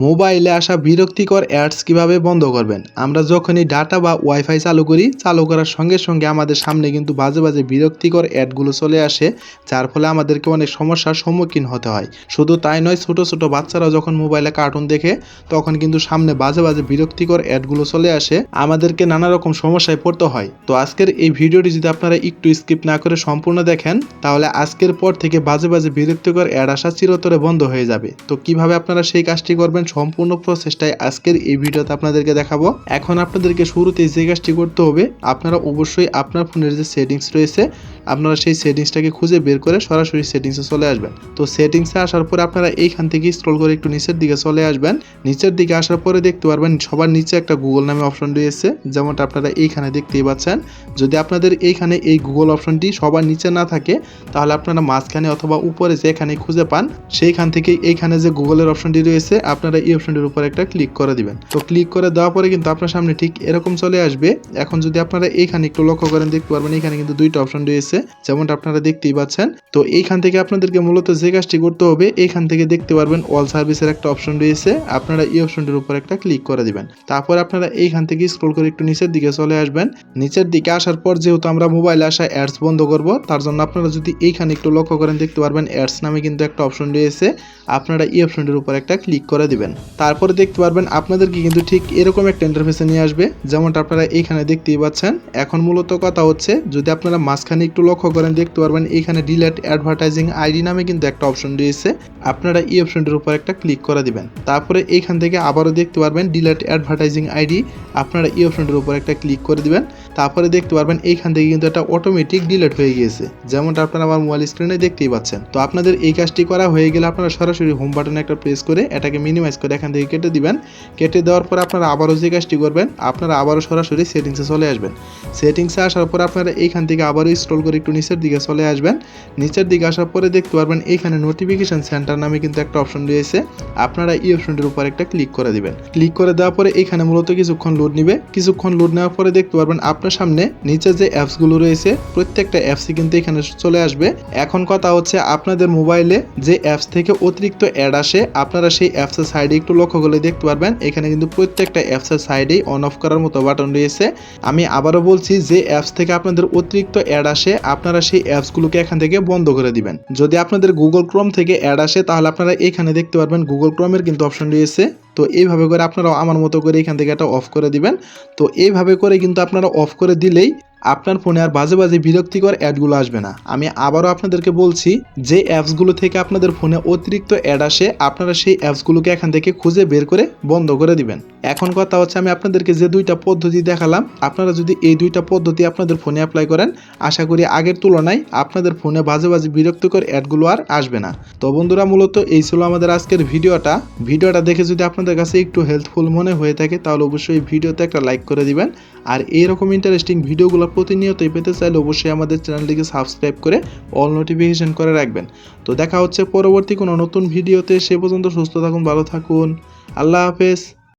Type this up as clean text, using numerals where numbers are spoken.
মোবাইলে আসা বিরক্তিকর অ্যাডস কিভাবে বন্ধ করবেন? আমরা যখনই ডাটা বা ওয়াইফাই চালু করি, চালু করার সঙ্গে সঙ্গে আমাদের সামনে কিন্তু বাজে বাজে বিরক্তিকর অ্যাডগুলো চলে আসে, যার ফলে আমাদেরকে অনেক সমস্যার সম্মুখীন হতে হয়। শুধু তাই নয়, ছোট ছোট বাচ্চারাও যখন মোবাইলে কার্টুন দেখে, তখন কিন্তু সামনে বাজে বাজে বিরক্তিকর অ্যাডগুলো চলে আসে, আমাদেরকে নানা রকম সমস্যায় পড়তে হয়। তো আজকের এই ভিডিওটি যদি আপনারা একটু স্কিপ না করে সম্পূর্ণ দেখেন, তাহলে আজকের পর থেকে বাজে বাজে বিরক্তিকর অ্যাড আসা চিরতরে বন্ধ হয়ে যাবে। তো কিভাবে আপনারা সেই কাজটি করবেন, সম্পূর্ণ প্রসেসটাই আজকের এই ভিডিওতে আপনাদেরকে দেখাবো। এখন আপনাদেরকে শুরুতেই যে কাজটি করতে হবে, আপনারা অবশ্যই আপনার ফোনের যে সেটিংস রয়েছে, আপনারা সেই সেটিংসটাকে খুঁজে বের করে সরাসরি সেটিংসে চলে আসবেন। তো সেটিংসে আসার পরে আপনারা এইখান থেকে স্ক্রল করে একটু নিচের দিকে চলে আসবেন। নিচের দিকে আসার পরে দেখতে পারবেন সবার নিচে একটা গুগল নামে অপশন রয়েছে, যেমনটা আপনারা এইখানে দেখতেই পাচ্ছেন। যদি আপনাদের এইখানে এই গুগল অপশনটি সবার নিচে না থাকে, তাহলে আপনারা মাঝখানে অথবা উপরে যেখানে খুঁজে পান, সেইখান থেকে এইখানে যে গুগলের অপশনটি রয়েছে, আপনারা এই অপশনটির উপর একটা ক্লিক করে দিবেন। তো ক্লিক করে দেওয়ার পরে কিন্তু আপনার সামনে ঠিক এরকম চলে আসবে। এখন যদি আপনারা এইখানে একটু লক্ষ্য করেন, দেখতে পারবেন এখানে কিন্তু দুইটা অপশন রয়েছে, যেমনটা আপনারা দেখতেই পাচ্ছেন। তো এইখান থেকে আপনাদেরকে মূলত যে কাজটি করতে হবে, এইখান থেকে দেখতে পারবেন অল সার্ভিসের একটা অপশন রয়েছে, আপনারা এই অপশনটির উপর একটা ক্লিক করে দিবেন। তারপর আপনারা এইখান থেকে স্ক্রল করে একটু নিচের দিকে চলে আসবেন। নিচের দিকে আসার পর যেহেতু আমরা মোবাইলে আসা অ্যাডস বন্ধ করব, তার জন্য আপনারা যদি এইখানে একটু লক্ষ্য করেন, দেখতে পারবেন অ্যাডস নামে কিন্তু একটা অপশন রয়েছে, আপনারা এই অপশনটির উপর একটা ক্লিক করে দিবেন। তারপরে দেখতে পারবেন আপনাদেরকে কিন্তু ঠিক এরকম একটা ইন্টারফেসে নিয়ে আসবে, যেমনটা আপনারা এইখানে দেখতেই পাচ্ছেন। এখন মূলত কথা হচ্ছে, যদি আপনারা মাঝখানে একটু লক্ষ্য করেন, দেখতে পারবেন এইখানে ডিলেট অ্যাডভার্টাইজিং আইডি নামে কিন্তু একটা অপশন রয়েছে, আপনারা এই অপশনটির উপর একটা ক্লিক করে দিবেন। তারপরে এইখান থেকে আবারও দেখতে পারবেন ডিলেট অ্যাডভার্টাইজিং আইডি, আপনারা এই অপশনটির উপর একটা ক্লিক করে দিবেন। তারপরে দেখতে পারবেন এইখান থেকে কিন্তু একটা অটোমেটিক ডিলেট হয়ে গিয়েছে, যেমনটা আপনারা আমার মোবাইল স্ক্রিনে দেখতেই পাচ্ছেন। তো আপনাদের এই কাজটি করা হয়ে গেলে আপনারা সরাসরি হোম বাটনে একটা প্রেস করে এটাকে মিনিমাইজ করে এখান থেকে কেটে দিবেন। কেটে দেওয়ার পর আপনারা আবারও যে কাজটি করবেন, আপনারা আবারও সরাসরি সেটিংসে চলে আসবেন। সেটিংসে আসার পর আপনারা এইখান থেকে আবারও স্ক্রল করে একটু নিচের দিকে চলে আসবেন। নিচের দিকে আসার পরে দেখতে পারবেন এইখানে নোটিফিকেশন সেন্টার নামে কিন্তু একটা অপশন রয়েছে, আপনারা এই অপশনটির উপর একটা ক্লিক করে দিবেন। ক্লিক করে দেওয়ার পরে এইখানে মূলত কিছুক্ষণ লোড নিবে। কিছুক্ষণ লোড নেওয়ার পরে দেখতে পারবেন আপনার সামনে নিচে যে অ্যাপসগুলো রয়েছে, প্রত্যেকটা অ্যাপসই কিন্তু এখানে চলে আসবে। এখন কথা হচ্ছে, আপনাদের মোবাইলে যে অ্যাপস থেকে অতিরিক্ত অ্যাড আসে, আপনারা সেই অ্যাপসের সাইডে একটু লক্ষ্য করলে দেখতে পারবেন এখানে কিন্তু প্রত্যেকটা অ্যাপসের সাইডেই অন অফ করার মতো বাটন রয়েছে। আমি আবারও বলছি, যে অ্যাপস থেকে আপনাদের অতিরিক্ত অ্যাড আসে, আপনারা সেই অ্যাপসগুলোকে এখান থেকে বন্ধ করে দিবেন। যদি আপনাদের গুগল ক্রোম থেকে অ্যাড আসে, তাহলে আপনারা এখানে দেখতে পারবেন গুগল ক্রোমের কিন্তু অপশন রয়েছে। তো এইভাবে করে আপনারা আমার মতো করে এখান থেকে এটা অফ করে দিবেন। তো এইভাবে করে কিন্তু আপনারা অফ করে দিলেই আপনার ফোনে আর বাজে বাজে বিরক্তিকর অ্যাডগুলো আসবে না। আমি আবারও আপনাদেরকে বলছি, যে অ্যাপসগুলো থেকে আপনাদের ফোনে অতিরিক্ত অ্যাড আসে, আপনারা সেই অ্যাপসগুলোকে এখান থেকে খুঁজে বের করে বন্ধ করে দিবেন। এখন কথা হচ্ছে, আমি আপনাদেরকে যে দুইটা পদ্ধতি দেখালাম, আপনারা যদি এই দুইটা পদ্ধতি আপনাদের ফোনে অ্যাপ্লাই করেন, আশা করি আগের তুলনায় আপনাদের ফোনে বাজে বাজে বিরক্তিকর অ্যাডগুলো আর আসবে না। তো বন্ধুরা, মূলত এই ছিল আমাদের আজকের ভিডিওটা দেখে যদি আপনাদের কাছে একটু হেল্পফুল মনে হয়ে থাকে, তাহলে অবশ্যই ভিডিওতে একটা লাইক করে দিবেন। আর এইরকম ইন্টারেস্টিং ভিডিওগুলো প্রতিনিয়তই পেতে চাইলে অবশ্যই আমাদের চ্যানেলটিকে সাবস্ক্রাইব করে অল নোটিফিকেশন করে রাখবেন। তো দেখা হচ্ছে পরবর্তী কোনো নতুন ভিডিওতে। সে পর্যন্ত সুস্থ থাকুন, ভালো থাকুন, আল্লাহ হাফেজ।